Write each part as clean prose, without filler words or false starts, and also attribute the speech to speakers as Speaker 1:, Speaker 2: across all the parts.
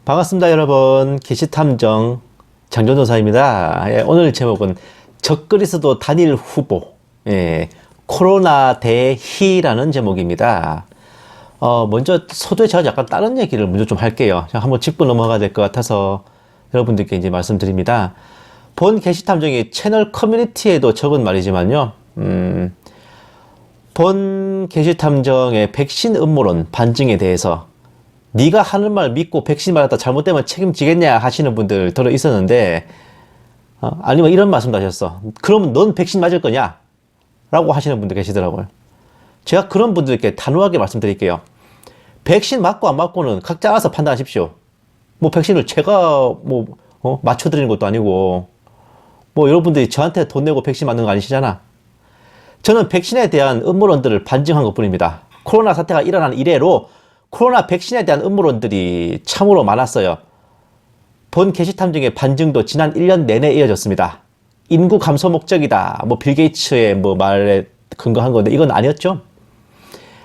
Speaker 1: 반갑습니다, 여러분. 게시탐정 장전도사입니다. 오늘 제목은 적그리스도 단일 후보, 코로나 대희라는 제목입니다. 먼저 서두에 제가 약간 다른 얘기를 먼저 좀 할게요. 한번 짚고 넘어가야 될 것 같아서 여러분들께 이제 말씀드립니다. 본 게시탐정이 채널 커뮤니티에도 적은 말이지만요. 본 게시탐정의 백신 음모론 반증에 대해서 네가 하는 말 믿고 백신 맞았다 잘못되면 책임지겠냐 하시는 분들 들어 있었는데, 아니면 이런 말씀도 하셨어. 그러면 넌 백신 맞을 거냐? 라고 하시는 분들 계시더라고요. 제가 그런 분들께 단호하게 말씀드릴게요. 백신 맞고 안 맞고는 각자 알아서 판단하십시오. 뭐 백신을 제가 맞춰드리는 것도 아니고, 여러분들이 저한테 돈 내고 백신 맞는 거 아니시잖아. 저는 백신에 대한 음모론들을 반증한 것 뿐입니다. 코로나 사태가 일어난 이래로 코로나 백신에 대한 음모론들이 참으로 많았어요. 본 게시탐정의 반증도 지난 1년 내내 이어졌습니다. 인구 감소 목적이다. 빌 게이츠의 말에 근거한 건데 이건 아니었죠.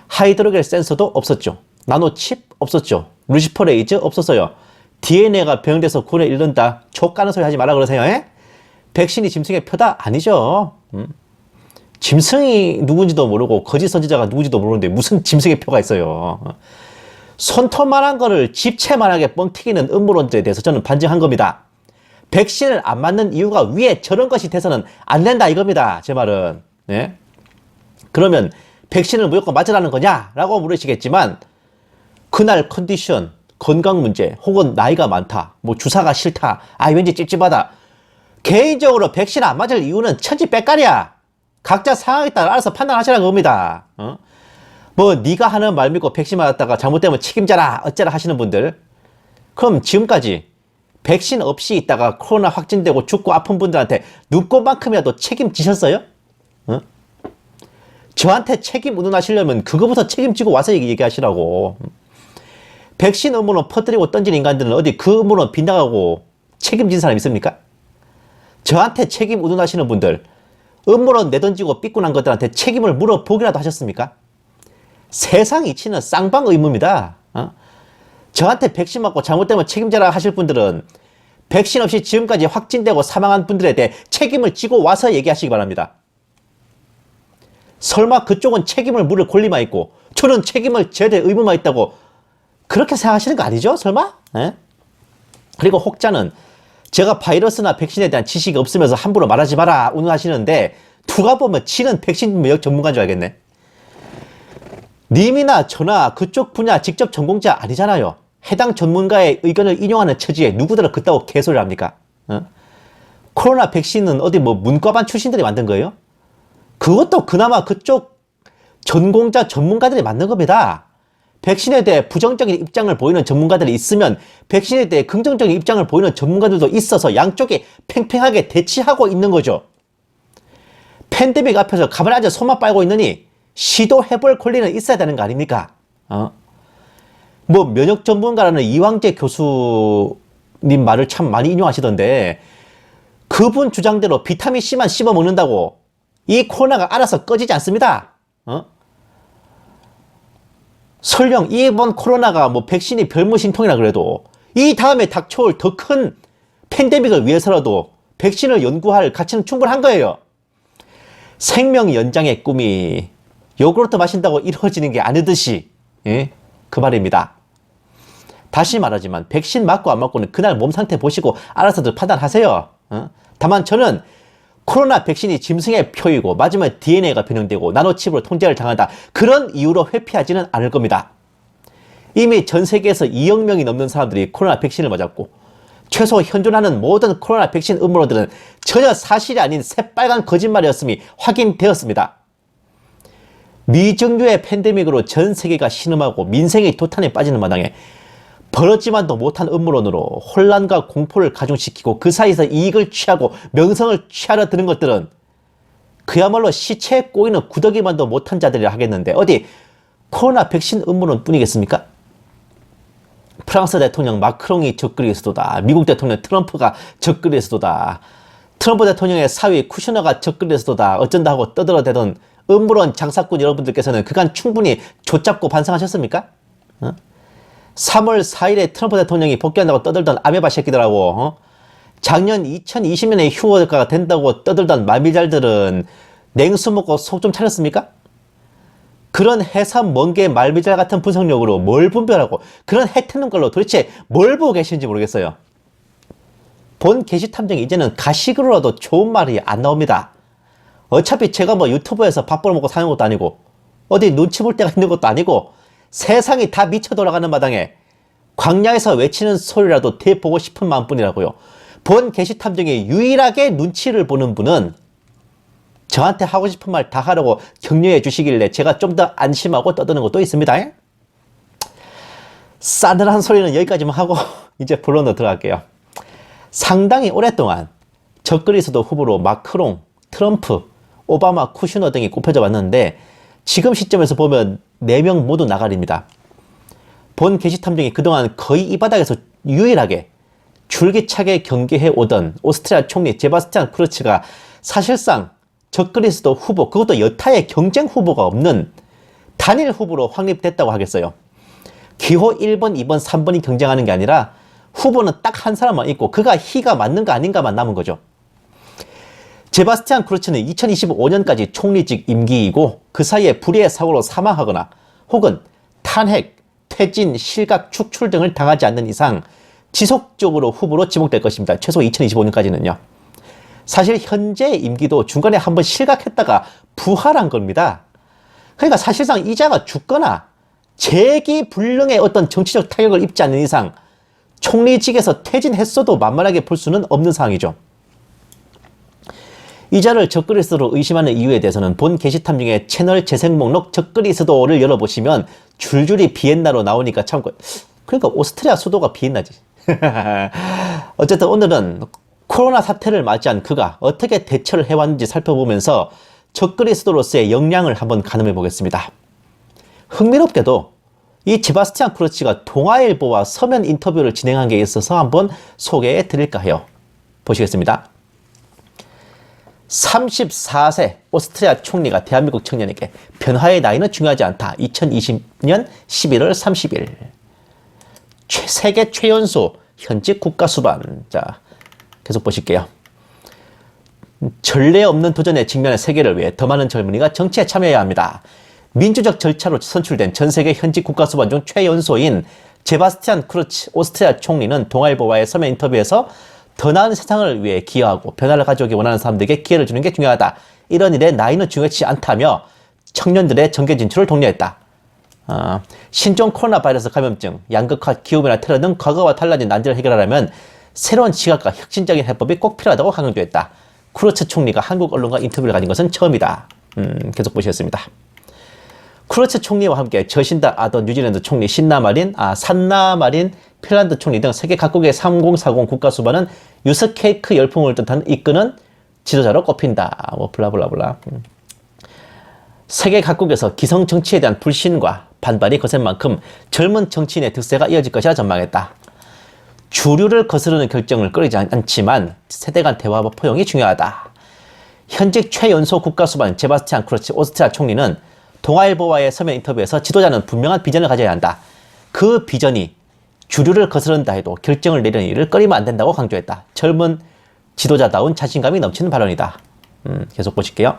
Speaker 1: 하이드로겔 센서도 없었죠. 나노칩 없었죠. 루시퍼 레이저 없었어요. DNA가 변형돼서 군에 잃는다. 족 까는 소리 하지 마라 그러세요. 백신이 짐승의 표다? 아니죠. 짐승이 누군지도 모르고 거짓 선지자가 누군지도 모르는데 무슨 짐승의 표가 있어요. 손톱만한 거를 집채만하게 뻥튀기는 음모론들에 대해서 저는 반증한 겁니다. 백신을 안 맞는 이유가 위에 저런 것이 돼서는 안 된다 이겁니다. 제 말은. 그러면 백신을 무조건 맞으라는 거냐? 라고 물으시겠지만 그날 컨디션, 건강 문제, 혹은 나이가 많다, 주사가 싫다, 왠지 찝찝하다. 개인적으로 백신 안 맞을 이유는 천지 빽깔이야. 각자 상황에 따라 알아서 판단하시라는 겁니다. 네가 하는 말 믿고 백신 맞았다가 잘못되면 책임져라 어쩌라 하시는 분들, 그럼 지금까지 백신 없이 있다가 코로나 확진되고 죽고 아픈 분들한테 눈꼽만큼이라도 책임지셨어요? 저한테 책임 운운하시려면 그거부터 책임지고 와서 얘기하시라고. 백신 음모론 퍼뜨리고 던진 인간들은 어디 그 음모론 빗나가고 책임진 사람 있습니까? 저한테 책임 운운하시는 분들, 음모론 내던지고 삐꾼한 것들한테 책임을 물어보기라도 하셨습니까? 세상 이치는 쌍방 의무입니다. 저한테 백신 맞고 잘못되면 책임져라 하실 분들은 백신 없이 지금까지 확진되고 사망한 분들에 대해 책임을 지고 와서 얘기하시기 바랍니다. 설마 그쪽은 책임을 물을 권리만 있고 저는 책임을 져야 될 의무만 있다고 그렇게 생각하시는 거 아니죠? 설마? 그리고 혹자는 제가 바이러스나 백신에 대한 지식이 없으면서 함부로 말하지 마라 운운하시는데 누가 보면 지는 백신 면역 전문가인 줄 알겠네. 님이나 저나 그쪽 분야 직접 전공자 아니잖아요. 해당 전문가의 의견을 인용하는 처지에 누구들은 그따고 개소리를 합니까? 코로나 백신은 어디 문과반 출신들이 만든 거예요? 그것도 그나마 그쪽 전공자 전문가들이 만든 겁니다. 백신에 대해 부정적인 입장을 보이는 전문가들이 있으면 백신에 대해 긍정적인 입장을 보이는 전문가들도 있어서 양쪽이 팽팽하게 대치하고 있는 거죠. 팬데믹 앞에서 가만히 앉아 손만 빨고 있느니 시도해볼 권리는 있어야 되는 거 아닙니까? 면역 전문가라는 이황재 교수님 말을 참 많이 인용하시던데, 그분 주장대로 비타민 C만 씹어 먹는다고 이 코로나가 알아서 꺼지지 않습니다. 설령 이번 코로나가 백신이 별무신통이라 그래도 이 다음에 닥쳐올 더 큰 팬데믹을 위해서라도 백신을 연구할 가치는 충분한 거예요. 생명 연장의 꿈이 요구르트 마신다고 이루어지는 게 아니듯이, 그 말입니다. 다시 말하지만 백신 맞고 안 맞고는 그날 몸 상태 보시고 알아서들 판단하세요. 다만 저는 코로나 백신이 짐승의 표이고 맞으면 DNA가 변형되고 나노칩으로 통제를 당한다, 그런 이유로 회피하지는 않을 겁니다. 이미 전 세계에서 2억 명이 넘는 사람들이 코로나 백신을 맞았고 최소 현존하는 모든 코로나 백신 음모론들은 전혀 사실이 아닌 새빨간 거짓말이었음이 확인되었습니다. 미증유의 팬데믹으로 전 세계가 신음하고 민생이 도탄에 빠지는 마당에 벌었지만도 못한 음모론으로 혼란과 공포를 가중시키고 그 사이에서 이익을 취하고 명성을 취하려 드는 것들은 그야말로 시체에 꼬이는 구더기만도 못한 자들이라 하겠는데 어디 코로나 백신 음모론 뿐이겠습니까? 프랑스 대통령 마크롱이 적그리스도다, 미국 대통령 트럼프가 적그리스도다, 트럼프 대통령의 사위 쿠슈너가 적그리스도다 어쩐다 하고 떠들어대던 음모론 장사꾼 여러분들께서는 그간 충분히 좆잡고 반성하셨습니까? 3월 4일에 트럼프 대통령이 복귀한다고 떠들던 아메바 새끼들하고 작년 2020년에 휴가가 된다고 떠들던 말미잘들은 냉수 먹고 속 좀 차렸습니까? 그런 해삼 멍게 말미잘 같은 분석력으로 뭘 분별하고 그런 해태는 걸로 도대체 뭘 보고 계시는지 모르겠어요. 본 게시 탐정이 이제는 가식으로라도 좋은 말이 안 나옵니다. 어차피 제가 뭐 유튜브에서 밥 벌어먹고 사는 것도 아니고 어디 눈치 볼 데가 있는 것도 아니고 세상이 다 미쳐 돌아가는 마당에 광야에서 외치는 소리라도 대보고 싶은 마음뿐이라고요. 본 게시 탐정이 유일하게 눈치를 보는 분은 저한테 하고 싶은 말 다 하라고 격려해 주시길래 제가 좀 더 안심하고 떠드는 것도 있습니다. 싸늘한 소리는 여기까지만 하고 이제 본론으로 들어갈게요. 상당히 오랫동안 적그리스도 후보로 마크롱, 트럼프, 오바마, 쿠슈너 등이 꼽혀져 왔는데 지금 시점에서 보면 4명 모두 나가리입니다. 본 게시 탐정이 그동안 거의 이 바닥에서 유일하게 줄기차게 경계해 오던 오스트리아 총리 세바스찬 쿠르츠가 사실상 적그리스도 후보, 그것도 여타의 경쟁 후보가 없는 단일 후보로 확립됐다고 하겠어요. 기호 1번, 2번, 3번이 경쟁하는 게 아니라 후보는 딱 한 사람만 있고 그가 희가 맞는가 아닌가만 남은 거죠. 세바스찬 쿠르츠는 2025년까지 총리직 임기이고 그 사이에 불의의 사고로 사망하거나 혹은 탄핵, 퇴진, 실각, 축출 등을 당하지 않는 이상 지속적으로 후보로 지목될 것입니다. 최소 2025년까지는요. 사실 현재 임기도 중간에 한번 실각했다가 부활한 겁니다. 그러니까 사실상 이자가 죽거나 재기불능의 어떤 정치적 타격을 입지 않는 이상 총리직에서 퇴진했어도 만만하게 볼 수는 없는 상황이죠. 이자를 적그리스도로 의심하는 이유에 대해서는 본 게시탐정의 채널 재생 목록 적그리스도를 열어보시면 줄줄이 비엔나로 나오니까 참 그러니까 오스트리아 수도가 비엔나지. 어쨌든 오늘은 코로나 사태를 맞이한 그가 어떻게 대처를 해왔는지 살펴보면서 적그리스도로서의 역량을 한번 가늠해 보겠습니다. 흥미롭게도 이 세바스찬 쿠르츠가 동아일보와 서면 인터뷰를 진행한 게 있어서 한번 소개해 드릴까 해요. 보시겠습니다. 34세 오스트리아 총리가 대한민국 청년에게 변화의 나이는 중요하지 않다. 2020년 11월 30일 세계 최연소 현직 국가수반. 자, 계속 보실게요. 전례 없는 도전에 직면한 세계를 위해 더 많은 젊은이가 정치에 참여해야 합니다. 민주적 절차로 선출된 전 세계 현직 국가수반 중 최연소인 세바스찬 쿠르츠 오스트리아 총리는 동아일보와의 서면 인터뷰에서 더 나은 세상을 위해 기여하고 변화를 가져오기 원하는 사람들에게 기회를 주는 게 중요하다. 이런 일에 나이는 중요치 않다며 청년들의 정계 진출을 독려했다. 신종 코로나 바이러스 감염증, 양극화, 기후변화, 테러 등 과거와 달라진 난제를 해결하려면 새로운 시각과 혁신적인 해법이 꼭 필요하다고 강조했다. 쿠르츠 총리가 한국 언론과 인터뷰를 가진 것은 처음이다. 계속 보시겠습니다. 쿠르츠 총리와 함께 저신다 아더 뉴질랜드 총리 산나 마린 핀란드 총리 등 세계 각국의 3040 국가수반은 유스케이크 열풍을 뜻하는 이끄는 지도자로 꼽힌다. 뭐 블라블라블라. 세계 각국에서 기성 정치에 대한 불신과 반발이 거센 만큼 젊은 정치인의 득세가 이어질 것이라 전망했다. 주류를 거스르는 결정을 꺼리지 않지만 세대 간 대화와 포용이 중요하다. 현직 최연소 국가수반 세바스찬 쿠르츠 오스트리아 총리는 동아일보와의 서면 인터뷰에서 지도자는 분명한 비전을 가져야 한다. 그 비전이 주류를 거스른다 해도 결정을 내리는 일을 꺼리면 안 된다고 강조했다. 젊은 지도자다운 자신감이 넘치는 발언이다. 계속 보실게요.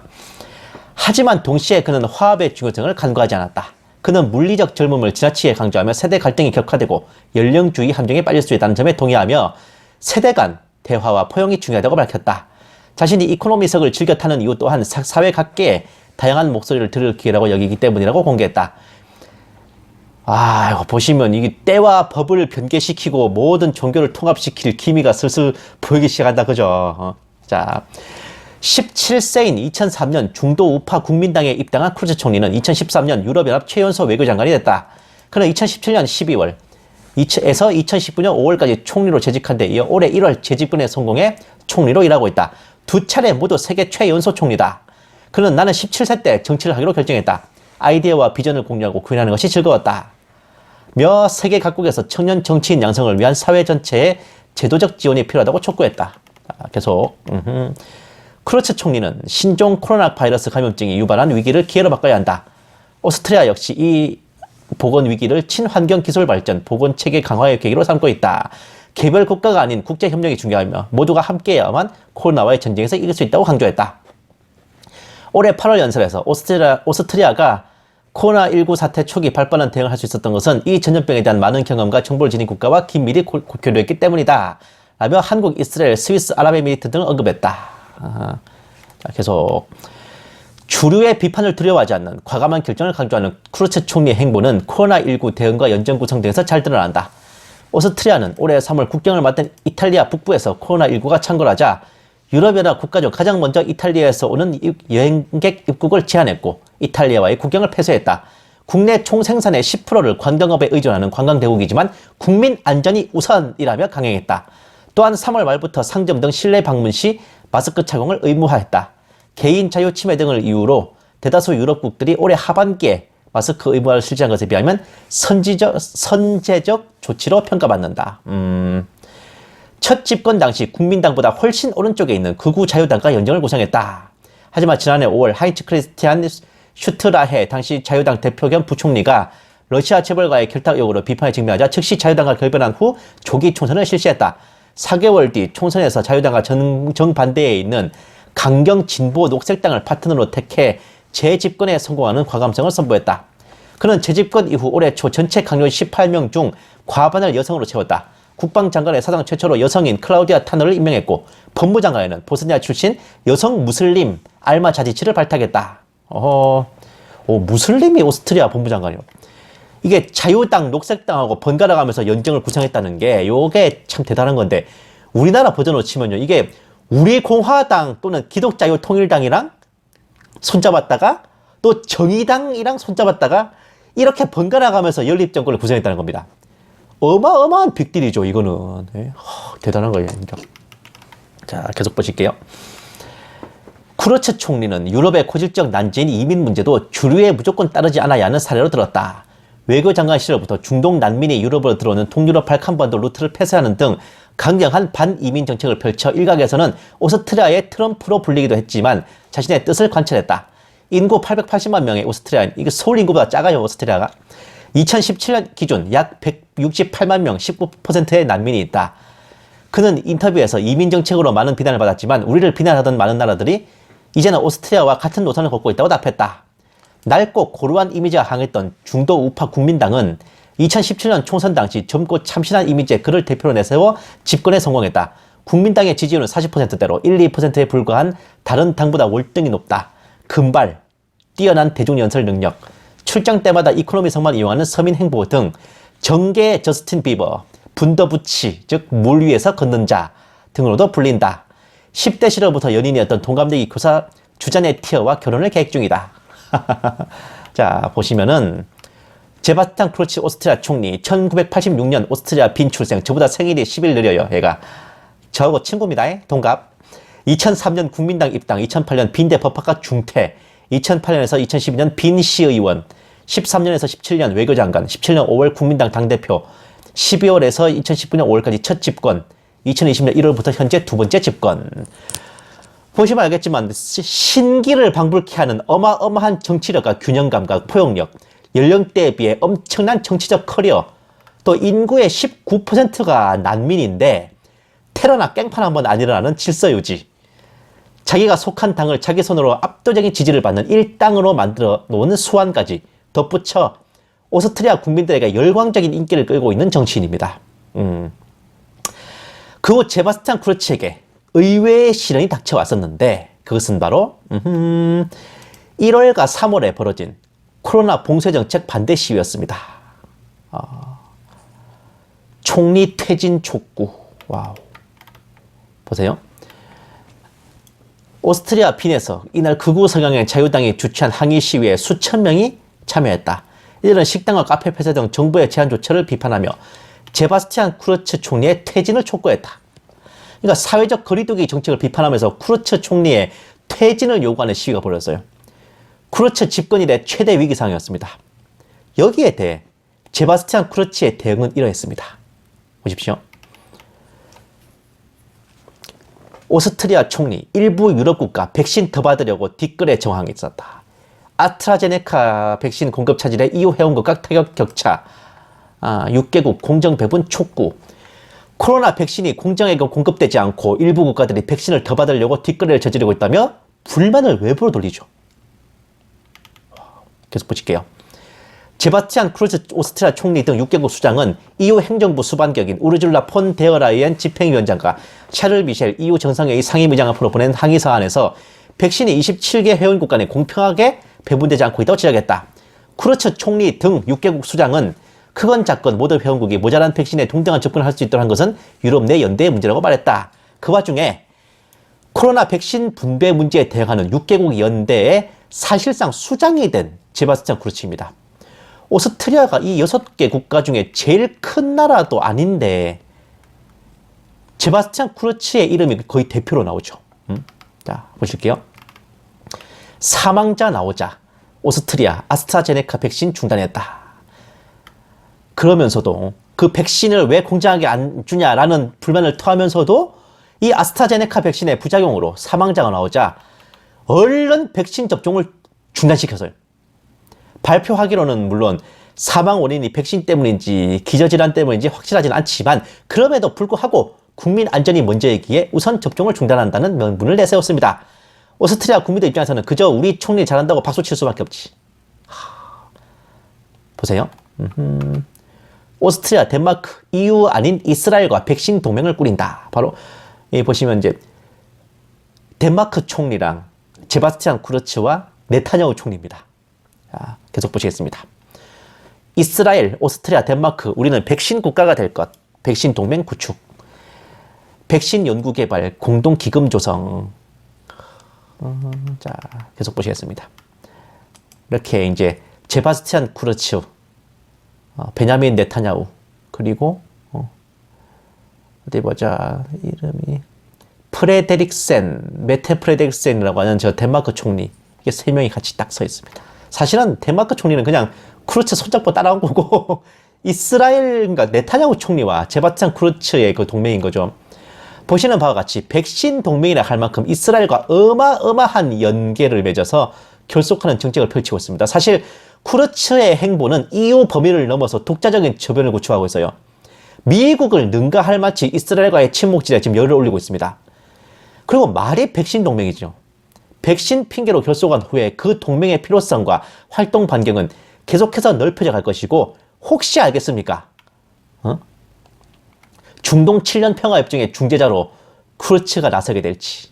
Speaker 1: 하지만 동시에 그는 화합의 중요성을 간과하지 않았다. 그는 물리적 젊음을 지나치게 강조하며 세대 갈등이 격화되고 연령주의 함정에 빠질 수 있다는 점에 동의하며 세대 간 대화와 포용이 중요하다고 밝혔다. 자신이 이코노미석을 즐겨 타는 이유 또한 사회 각계의 다양한 목소리를 들을 기회라고 여기기 때문이라고 공개했다. 이거 보시면 이게 때와 법을 변개시키고 모든 종교를 통합시킬 기미가 슬슬 보이기 시작한다. 그죠? 자, 17세인 2003년 중도 우파 국민당에 입당한 쿠르츠 총리는 2013년 유럽연합 최연소 외교장관이 됐다. 그는 2017년 12월에서 2019년 5월까지 총리로 재직한 데 이어 올해 1월 재집근에 성공해 총리로 일하고 있다. 두 차례 모두 세계 최연소 총리다. 그는 나는 17세 때 정치를 하기로 결정했다. 아이디어와 비전을 공유하고 구현하는 것이 즐거웠다. 며 세계 각국에서 청년 정치인 양성을 위한 사회 전체의 제도적 지원이 필요하다고 촉구했다. 계속. 쿠르츠 총리는 신종 코로나 바이러스 감염증이 유발한 위기를 기회로 바꿔야 한다. 오스트리아 역시 이 보건 위기를 친환경 기술 발전, 보건 체계 강화의 계기로 삼고 있다. 개별 국가가 아닌 국제 협력이 중요하며 모두가 함께해야만 코로나와의 전쟁에서 이길 수 있다고 강조했다. 올해 8월 연설에서 오스트리아가 코로나19 사태 초기 발빠른 대응을 할 수 있었던 것은 이 전염병에 대한 많은 경험과 정보를 지닌 국가와 긴밀히 교류했기 때문이다. 라며 한국, 이스라엘, 스위스, 아랍에미리트 등을 언급했다. 자, 계속. 주류의 비판을 두려워하지 않는 과감한 결정을 강조하는 쿠르체 총리의 행보는 코로나19 대응과 연정 구성 등에서 잘 드러난다. 오스트리아는 올해 3월 국경을 맞댄 이탈리아 북부에서 코로나19가 창궐하자 유럽연합 국가 중 가장 먼저 이탈리아에서 오는 여행객 입국을 제한했고 이탈리아와의 국경을 폐쇄했다. 국내 총생산의 10%를 관광업에 의존하는 관광대국이지만 국민 안전이 우선이라며 강행했다. 또한 3월 말부터 상점 등 실내 방문 시 마스크 착용을 의무화했다. 개인 자유 침해 등을 이유로 대다수 유럽국들이 올해 하반기에 마스크 의무화를 실시한 것에 비하면 선제적 조치로 평가받는다. 첫 집권 당시 국민당보다 훨씬 오른쪽에 있는 극우 자유당과 연정을 구성했다. 하지만 지난해 5월 하인츠 크리스티안 슈트라헤 당시 자유당 대표 겸 부총리가 러시아 재벌과의 결탁 의혹으로 비판에 직면하자 즉시 자유당과 결별한 후 조기 총선을 실시했다. 4개월 뒤 총선에서 자유당과 정반대에 있는 강경 진보 녹색당을 파트너로 택해 재집권에 성공하는 과감성을 선보였다. 그는 재집권 이후 올해 초 전체 강요 18명 중 과반을 여성으로 채웠다. 국방장관의 사상 최초로 여성인 클라우디아 타너를 임명했고 법무장관에는 보스니아 출신 여성 무슬림 알마 자지치를 발탁했다. 무슬림이 오스트리아 법무장관이요. 이게 자유당, 녹색당하고 번갈아 가면서 연정을 구성했다는 게 요게 참 대단한 건데 우리나라 버전으로 치면요. 이게 우리 공화당 또는 기독자유통일당이랑 손잡았다가 또 정의당이랑 손잡았다가 이렇게 번갈아 가면서 연립정권을 구성했다는 겁니다. 어마어마한 빅딜이죠, 이거는. 네. 대단한 거예요, 진짜. 자, 계속 보실게요. 쿠르체 총리는 유럽의 고질적 난제인 이민 문제도 주류에 무조건 따르지 않아야 하는 사례로 들었다. 외교장관 시절부터 중동 난민이 유럽으로 들어오는 동유럽 발칸반도 루트를 폐쇄하는 등 강경한 반이민 정책을 펼쳐 일각에서는 오스트리아의 트럼프로 불리기도 했지만 자신의 뜻을 관철했다. 인구 880만 명의 오스트리아, 이게 서울 인구보다 작아요, 오스트리아가. 2017년 기준 약 168만 명, 19%의 난민이 있다. 그는 인터뷰에서 이민 정책으로 많은 비난을 받았지만 우리를 비난하던 많은 나라들이 이제는 오스트리아와 같은 노선을 걷고 있다고 답했다. 낡고 고루한 이미지가 강했던 중도 우파 국민당은 2017년 총선 당시 젊고 참신한 이미지의 그를 대표로 내세워 집권에 성공했다. 국민당의 지지율은 40%대로 1, 2%에 불과한 다른 당보다 월등히 높다. 금발, 뛰어난 대중연설 능력, 출장 때마다 이코노미석만 이용하는 서민 행보 등 정계 저스틴 비버, 분더부치, 즉 물 위에서 걷는 자 등으로도 불린다. 10대 시절부터 연인이었던 동갑내기 교사 주자네 티어와 결혼을 계획 중이다. 자, 보시면은 제바스찬 크루치 오스트리아 총리 1986년 오스트리아 빈 출생, 저보다 생일이 10일 느려요. 얘가 저하고 친구입니다. 동갑. 2003년 국민당 입당, 2008년 빈대 법학과 중퇴, 2008년에서 2012년 빈 시의원, 13년에서 17년 외교장관, 17년 5월 국민당 당대표, 12월에서 2019년 5월까지 첫 집권, 2020년 1월부터 현재 두 번째 집권. 보시면 알겠지만 신기를 방불케 하는 어마어마한 정치력과 균형감과 포용력, 연령대에 비해 엄청난 정치적 커리어, 또 인구의 19%가 난민인데 테러나 깽판 한번 안 일어나는 질서유지, 자기가 속한 당을 자기 손으로 압도적인 지지를 받는 일당으로 만들어 놓은 수완까지 덧붙여 오스트리아 국민들에게 열광적인 인기를 끌고 있는 정치인입니다. 그 후 제바스찬 크루치에게 의외의 시련이 닥쳐왔었는데 그것은 바로 1월과 3월에 벌어진 코로나 봉쇄정책 반대 시위였습니다. 총리 퇴진 촉구. 와우. 보세요. 오스트리아 빈에서 이날 극우 성향의 자유당이 주최한 항의 시위에 수천 명이 참여했다. 이들은 식당과 카페 폐쇄 등 정부의 제한 조처를 비판하며 제바스찬 쿠르츠 총리의 퇴진을 촉구했다. 그러니까 사회적 거리두기 정책을 비판하면서 쿠르츠 총리의 퇴진을 요구하는 시위가 벌어졌어요. 쿠르츠 집권 이래 최대 위기 상황이었습니다. 여기에 대해 제바스찬 쿠르츠의 대응은 이러했습니다. 보십시오. 오스트리아 총리, 일부 유럽 국가 백신 더 받으려고 뒷글에 정황이 있었다. 아스트라제네카 백신 공급 차질에 EU 회원국과 타격 격차, 6개국 공정 배분 촉구, 코로나 백신이 공정하게 공급되지 않고 일부 국가들이 백신을 더 받으려고 뒷거래를 저지르고 있다며 불만을 외부로 돌리죠. 계속 보실게요. 제바스티안 쿠르츠 오스트리아 총리 등 6개국 수장은 EU 행정부 수반격인 우르줄라 폰 데어라이엔 집행위원장과 샤를 미셸 EU 정상회의 상임의장 앞으로 보낸 항의 사안에서 백신이 27개 회원국 간에 공평하게 배분되지 않고 있다고 지적했다. 쿠르츠 총리 등 6개국 수장은 크건 작건 모든 회원국이 모자란 백신에 동등한 접근을 할 수 있도록 한 것은 유럽 내 연대의 문제라고 말했다. 그 와중에 코로나 백신 분배 문제에 대응하는 6개국 연대의 사실상 수장이 된 제바스티안 쿠르츠입니다. 오스트리아가 이 6개 국가 중에 제일 큰 나라도 아닌데 제바스티안 쿠르츠의 이름이 거의 대표로 나오죠. 자, 보실게요. 사망자 나오자 오스트리아 아스트라제네카 백신 중단했다. 그러면서도 그 백신을 왜 공정하게 안 주냐라는 불만을 토하면서도 이 아스트라제네카 백신의 부작용으로 사망자가 나오자 얼른 백신 접종을 중단시켰어요. 발표하기로는 물론 사망 원인이 백신 때문인지 기저질환 때문인지 확실하지는 않지만 그럼에도 불구하고 국민 안전이 먼저이기에 우선 접종을 중단한다는 명분을 내세웠습니다. 오스트리아 국민들 입장에서는 그저 우리 총리 잘한다고 박수 칠 수밖에 없지. 보세요. 오스트리아, 덴마크, EU 아닌 이스라엘과 백신 동맹을 꾸린다. 바로 보시면 이제 덴마크 총리랑 제바스티안 쿠르츠와 네타냐후 총리입니다. 자, 계속 보시겠습니다. 이스라엘, 오스트리아, 덴마크, 우리는 백신 국가가 될 것. 백신 동맹 구축. 백신 연구 개발, 공동 기금 조성. 자, 계속 보시겠습니다. 이렇게 이제 제바스티안 쿠르츠, 베냐민 네타냐후, 그리고 어디 보자, 이름이 프레데릭센, 메테 프레데릭센이라고 하는 저 덴마크 총리, 이게 3명이 같이 딱 서 있습니다. 사실은 덴마크 총리는 그냥 쿠르츠 손잡고 따라온 거고 이스라엘, 그러니까 네타냐후 총리와 제바스티안 쿠르츠의 그 동맹인 거죠. 보시는 바와 같이 백신 동맹이라 할 만큼 이스라엘과 어마어마한 연계를 맺어서 결속하는 정책을 펼치고 있습니다. 사실 쿠르츠의 행보는 EU 범위를 넘어서 독자적인 저변을 구축하고 있어요. 미국을 능가할 만치 이스라엘과의 친목질에 지금 열을 올리고 있습니다. 그리고 말이 백신 동맹이죠. 백신 핑계로 결속한 후에 그 동맹의 필요성과 활동 반경은 계속해서 넓혀져 갈 것이고 혹시 알겠습니까? 중동 7년 평화협정의 중재자로 쿠르츠가 나서게 될지.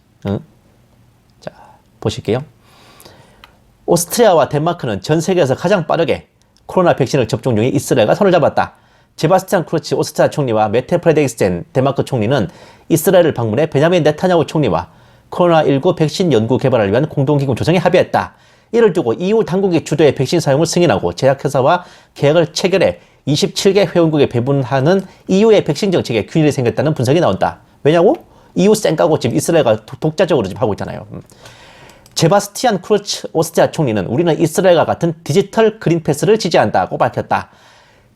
Speaker 1: 자, 보실게요. 오스트리아와 덴마크는 전 세계에서 가장 빠르게 코로나 백신을 접종 중인 이스라엘과 손을 잡았다. 제바스티안 쿠르츠 오스트리아 총리와 메테 프레데릭센 덴마크 총리는 이스라엘을 방문해 베냐민 네타냐후 총리와 코로나19 백신 연구 개발을 위한 공동기금 조성에 합의했다. 이를 두고 EU 당국이 주도의 백신 사용을 승인하고 제약회사와 계약을 체결해 27개 회원국에 배분하는 EU의 백신 정책에 균일이 생겼다는 분석이 나온다. 왜냐고? EU 쌩까고 지금 이스라엘과 독자적으로 지금 하고 있잖아요. 제바스티안 쿠르츠 오스트리아 총리는 우리는 이스라엘과 같은 디지털 그린패스를 지지한다고 밝혔다.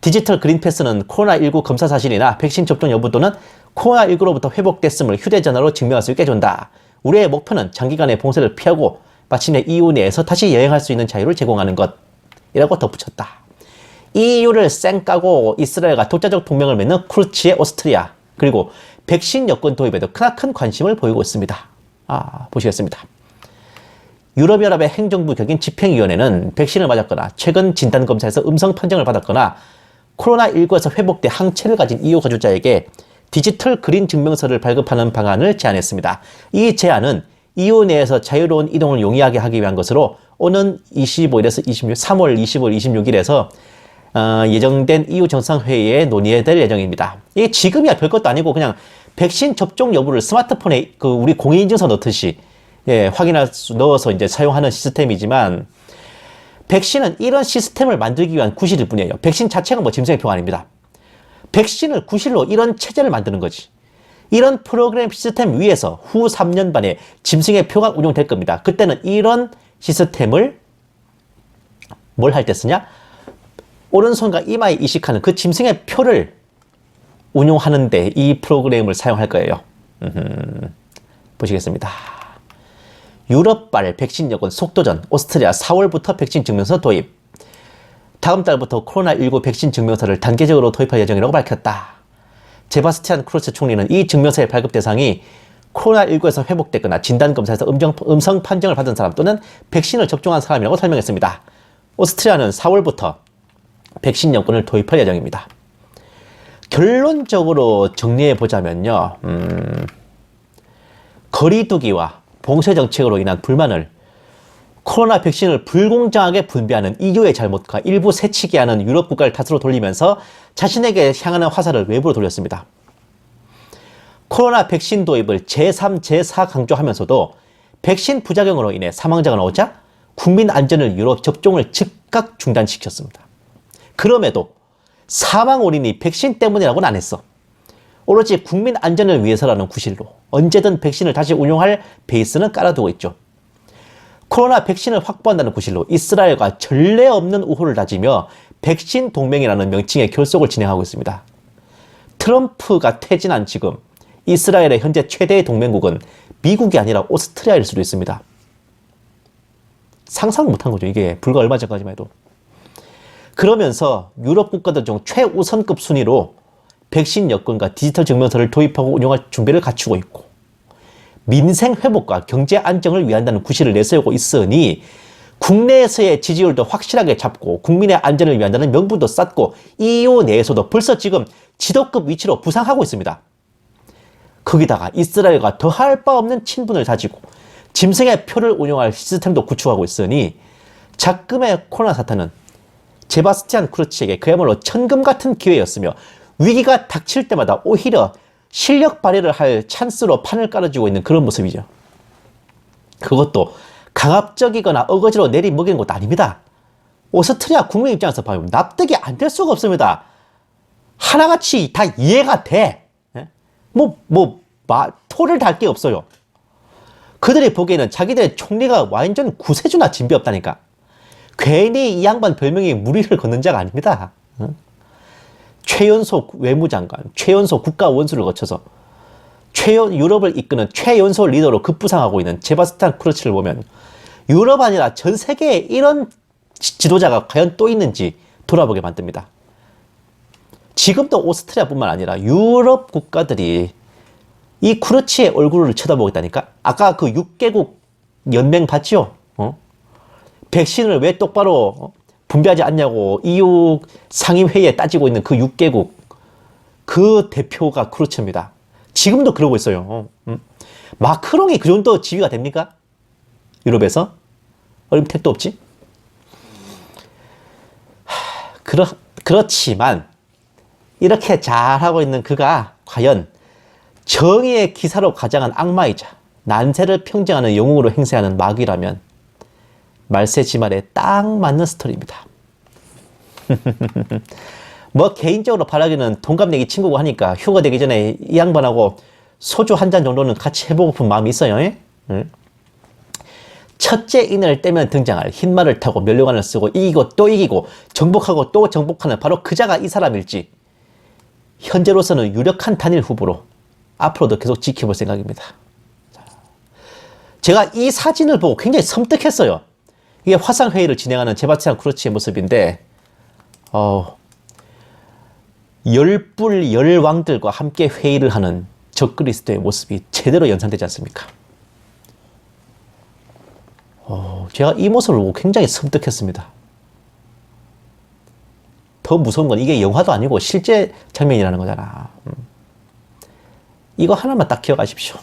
Speaker 1: 디지털 그린패스는 코로나19 검사 사실이나 백신 접종 여부 또는 코로나19로부터 회복됐음을 휴대전화로 증명할 수 있게 해준다. 우리의 목표는 장기간의 봉쇄를 피하고 마침내 EU 내에서 다시 여행할 수 있는 자유를 제공하는 것이라고 덧붙였다. EU를 쌩까고 이스라엘과 독자적 동맹을 맺는 쿠르츠의 오스트리아, 그리고 백신 여권 도입에도 크나큰 관심을 보이고 있습니다. 보시겠습니다. 유럽연합의 행정부 격인 집행위원회는 백신을 맞았거나 최근 진단검사에서 음성 판정을 받았거나 코로나19에서 회복돼 항체를 가진 EU 거주자에게 디지털 그린 증명서를 발급하는 방안을 제안했습니다. 이 제안은 EU 내에서 자유로운 이동을 용이하게 하기 위한 것으로 오는 25일에서 3월 25일, 26일에서 예정된 EU 정상회의에 논의될 예정입니다. 이게 지금이야 별것도 아니고 그냥 백신 접종 여부를 스마트폰에 우리 공인인증서 넣듯이 확인할 수 넣어서 이제 사용하는 시스템이지만 백신은 이런 시스템을 만들기 위한 구실일 뿐이에요. 백신 자체가 뭐 짐승의 표 아닙니다. 백신을 구실로 이런 체제를 만드는 거지. 이런 프로그램 시스템 위에서 후 3년 반에 짐승의 표가 운용될 겁니다. 그때는 이런 시스템을 뭘 할 때 쓰냐? 오른손과 이마에 이식하는 그 짐승의 표를 운용하는데 이 프로그램을 사용할 거예요. 보시겠습니다. 유럽발 백신 여권 속도전, 오스트리아 4월부터 백신 증명서 도입. 다음 달부터 코로나19 백신 증명서를 단계적으로 도입할 예정이라고 밝혔다. 세바스티안 쿠르츠 총리는 이 증명서의 발급 대상이 코로나19에서 회복됐거나 진단검사에서 음성 판정을 받은 사람 또는 백신을 접종한 사람이라고 설명했습니다. 오스트리아는 4월부터 백신 여권을 도입할 예정입니다. 결론적으로 정리해보자면요. 거리두기와 봉쇄 정책으로 인한 불만을 코로나 백신을 불공정하게 분배하는 EU의 잘못과 일부 새치기 하는 유럽 국가를 탓으로 돌리면서 자신에게 향하는 화살을 외부로 돌렸습니다. 코로나 백신 도입을 제3, 제4 강조하면서도 백신 부작용으로 인해 사망자가 나오자 국민 안전을 위로 접종을 즉각 중단시켰습니다. 그럼에도 사망 원인이 백신 때문이라고는 안 했어. 오로지 국민 안전을 위해서라는 구실로 언제든 백신을 다시 운용할 베이스는 깔아두고 있죠. 코로나 백신을 확보한다는 구실로 이스라엘과 전례 없는 우호를 다지며 백신 동맹이라는 명칭의 결속을 진행하고 있습니다. 트럼프가 퇴진한 지금 이스라엘의 현재 최대의 동맹국은 미국이 아니라 오스트리아일 수도 있습니다. 상상 못한 거죠. 이게 불과 얼마 전까지만 해도. 그러면서 유럽 국가들 중 최우선급 순위로 백신 여권과 디지털 증명서를 도입하고 운영할 준비를 갖추고 있고 민생 회복과 경제 안정을 위한다는 구실을 내세우고 있으니 국내에서의 지지율도 확실하게 잡고 국민의 안전을 위한다는 명분도 쌓고 EU 내에서도 벌써 지금 지도급 위치로 부상하고 있습니다. 거기다가 이스라엘과 더할 바 없는 친분을 다지고 짐승의 표를 운영할 시스템도 구축하고 있으니 작금의 코로나 사태는 세바스티안 쿠르츠에게 그야말로 천금 같은 기회였으며 위기가 닥칠 때마다 오히려 실력 발휘를 할 찬스로 판을 깔아주고 있는 그런 모습이죠. 그것도 강압적이거나 어거지로 내리먹이는 것도 아닙니다. 오스트리아 국민 입장에서 보면 납득이 안 될 수가 없습니다. 하나같이 다 이해가 돼. 토를 달 게 없어요. 그들이 보기에는 자기들의 총리가 완전 구세주나 진비 없다니까. 괜히 이 양반 별명이 무리를 걷는 자가 아닙니다. 최연소 외무장관, 최연소 국가원수를 거쳐서 유럽을 이끄는 최연소 리더로 급부상하고 있는 세바스티안 쿠르츠를 보면 유럽 아니라 전 세계에 이런 지도자가 과연 또 있는지 돌아보게 만듭니다. 지금도 오스트리아뿐만 아니라 유럽 국가들이 이 쿠르츠의 얼굴을 쳐다보겠다니까. 아까 그 6개국 연맹 봤죠? 백신을 왜 똑바로 분배하지 않냐고 EU 상임회의에 따지고 있는 그 6개국 그 대표가 쿠르츠입니다. 지금도 그러고 있어요. 마크롱이 그 정도 지위가 됩니까? 유럽에서? 얼마 택도 없지? 그렇지만 이렇게 잘하고 있는 그가 과연 정의의 기사로 가장한 악마이자 난세를 평정하는 영웅으로 행세하는 마귀라면 말세지말에 딱 맞는 스토리입니다. 뭐 개인적으로 바라기는 동갑내기 친구고 하니까 휴가 되기 전에 이 양반하고 소주 한 잔 정도는 같이 해보고픈 마음이 있어요. 첫째 인을 떼면 등장할 흰말을 타고 면류관을 쓰고 이기고 또 이기고 정복하고 또 정복하는 바로 그자가 이 사람일지 현재로서는 유력한 단일 후보로 앞으로도 계속 지켜볼 생각입니다. 제가 이 사진을 보고 굉장히 섬뜩했어요. 이게 화상회의를 진행하는 세바스티안 쿠르츠의 모습인데 열불 열왕들과 함께 회의를 하는 적그리스도의 모습이 제대로 연상되지 않습니까? 제가 이 모습을 보고 굉장히 섬뜩했습니다. 더 무서운 건 이게 영화도 아니고 실제 장면이라는 거잖아. 이거 하나만 딱 기억하십시오.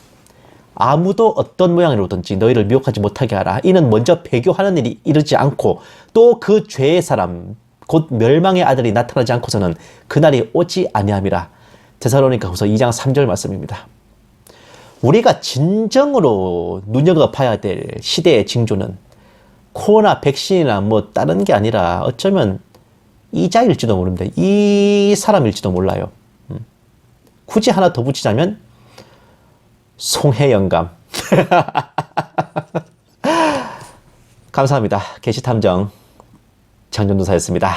Speaker 1: 아무도 어떤 모양으로든지 너희를 미혹하지 못하게 하라. 이는 먼저 배교하는 일이 이르지 않고 또 그 죄의 사람 곧 멸망의 아들이 나타나지 않고서는 그날이 오지 아니함이라. 데살로니가후서 2장 3절 말씀입니다. 우리가 진정으로 눈여겨봐야 될 시대의 징조는 코로나 백신이나 뭐 다른 게 아니라 어쩌면 이자일지도 모릅니다. 이 사람일지도 몰라요. 굳이 하나 더 붙이자면 송해영감. 감사합니다. 게시탐정 장전도사였습니다.